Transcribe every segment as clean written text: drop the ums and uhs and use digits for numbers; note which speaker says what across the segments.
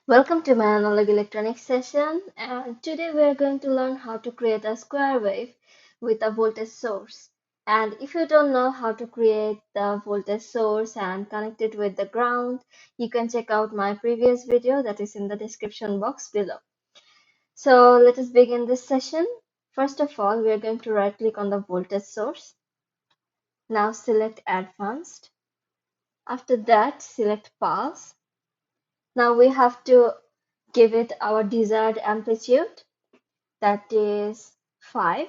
Speaker 1: Welcome to my analog electronics session, and today we are going to learn how to create a square wave with a voltage source. And if you don't know how to create the voltage source and connect it with the ground, you can check out my previous video that is in the description box below. So let us begin this session. First of all, we are going to right click on the voltage source. Now select Advanced. After that, select Pulse. Now we have to give it our desired amplitude, that is 5.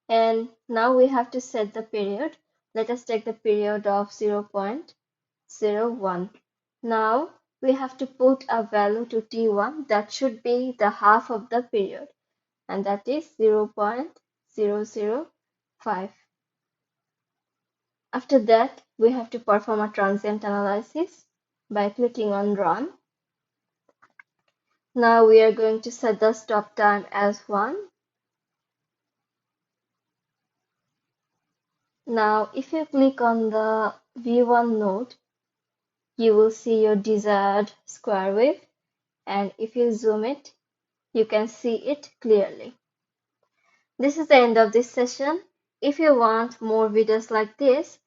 Speaker 1: And now we have to set the period. Let us take the period of 0.01. Now we have to put a value to T1 that should be the half of the period, and that is 0.005. After that, we have to perform a transient analysis by clicking on Run. Now we are going to set the stop time as 1. Now if you click on the V1 node, you will see your desired square wave, and if you zoom it, you can see it clearly. This is the end of this session. If you want more videos like this,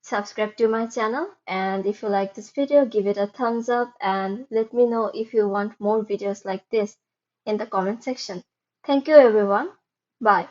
Speaker 1: subscribe to my channel, and if you like this video, give it a thumbs up and let me know if you want more videos like this in the comment section. Thank you everyone. Bye.